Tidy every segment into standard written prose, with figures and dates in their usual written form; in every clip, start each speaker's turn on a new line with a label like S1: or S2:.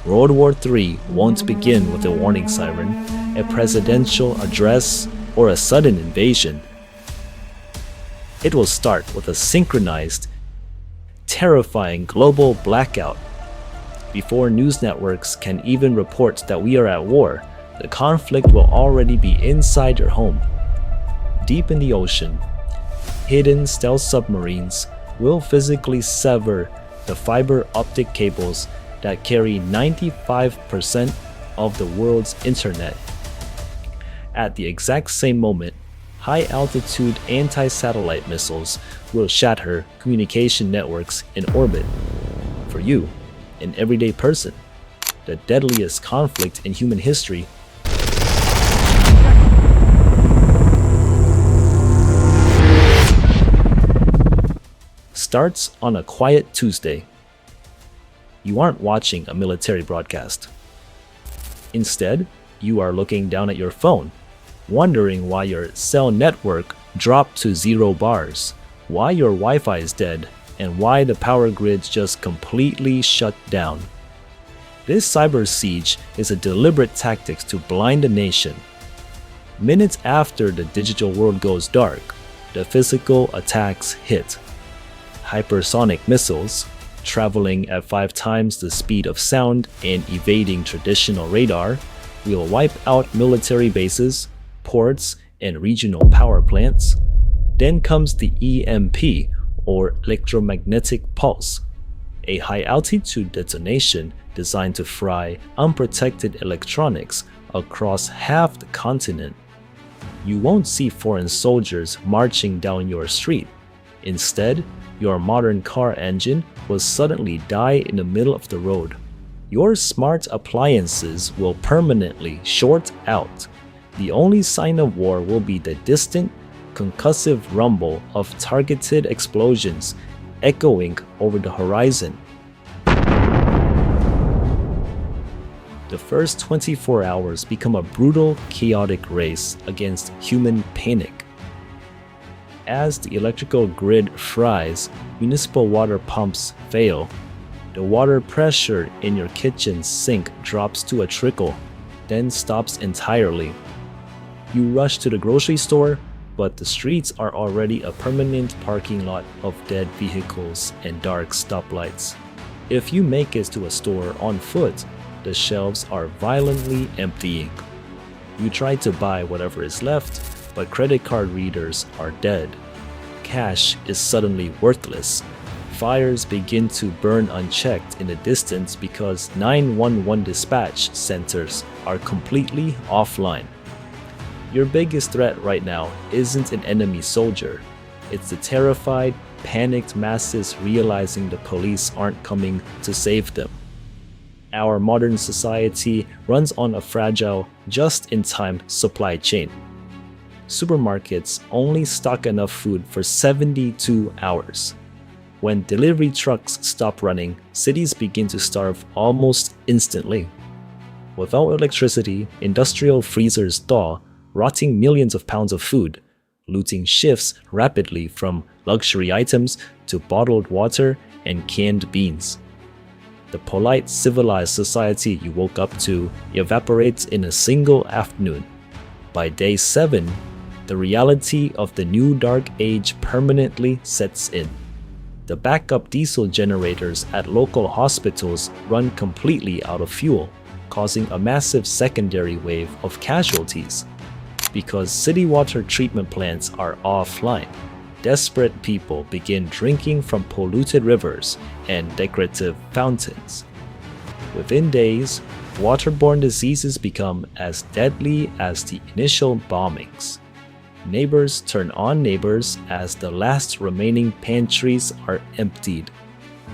S1: World War III won't begin with a warning siren, a presidential address, or a sudden invasion. It will start with a synchronized, terrifying global blackout. Before news networks can even report that we are at war, the conflict will already be inside your home. Deep in the ocean, hidden stealth submarines will physically sever the fiber optic cables that carry 95% of the world's internet. At the exact same moment, high-altitude anti-satellite missiles will shatter communication networks in orbit. For you, an everyday person, the deadliest conflict in human history starts on a quiet Tuesday. You aren't watching a military broadcast. Instead, you are looking down at your phone, wondering why your cell network dropped to 0 bars, why your Wi-Fi is dead, and why the power grids just completely shut down. This cyber siege is a deliberate tactic to blind a nation. Minutes after the digital world goes dark, the physical attacks hit. Hypersonic missiles, traveling at 5 times the speed of sound and evading traditional radar, will wipe out military bases, ports, and regional power plants. Then comes the EMP, or electromagnetic pulse, a high-altitude detonation designed to fry unprotected electronics across half the continent. You won't see foreign soldiers marching down your street. Instead, your modern car engine will suddenly die in the middle of the road. Your smart appliances will permanently short out. The only sign of war will be the distant, concussive rumble of targeted explosions echoing over the horizon. The first 24 hours become a brutal, chaotic race against human panic. As the electrical grid fries, municipal water pumps fail. The water pressure in your kitchen sink drops to a trickle, then stops entirely. You rush to the grocery store, but the streets are already a permanent parking lot of dead vehicles and dark stoplights. If you make it to a store on foot, the shelves are violently emptying. You try to buy whatever is left, but credit card readers are dead. Cash is suddenly worthless. Fires begin to burn unchecked in the distance because 911 dispatch centers are completely offline. Your biggest threat right now isn't an enemy soldier. It's the terrified, panicked masses realizing the police aren't coming to save them. Our modern society runs on a fragile, just-in-time supply chain. Supermarkets only stock enough food for 72 hours. When delivery trucks stop running, cities begin to starve almost instantly. Without electricity, industrial freezers thaw, rotting millions of pounds of food. Looting shifts rapidly from luxury items to bottled water and canned beans. The polite, civilized society you woke up to evaporates in a single afternoon. By day 7, the reality of the new dark age permanently sets in. The backup diesel generators at local hospitals run completely out of fuel, causing a massive secondary wave of casualties. Because city water treatment plants are offline, desperate people begin drinking from polluted rivers and decorative fountains. Within days, waterborne diseases become as deadly as the initial bombings. Neighbors turn on neighbors as the last remaining pantries are emptied.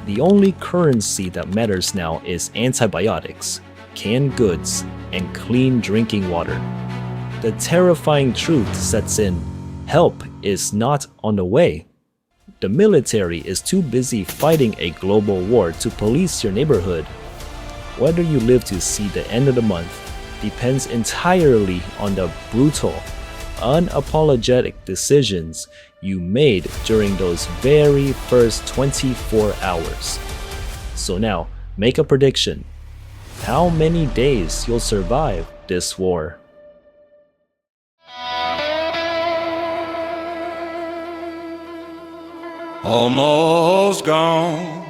S1: The only currency that matters now is antibiotics, canned goods, and clean drinking water. The terrifying truth sets in: help is not on the way. The military is too busy fighting a global war to police your neighborhood. Whether you live to see the end of the month depends entirely on the brutal, unapologetic decisions you made during those very first 24 hours. So now, make a prediction. how many days you'll survive this war.
S2: Almost gone.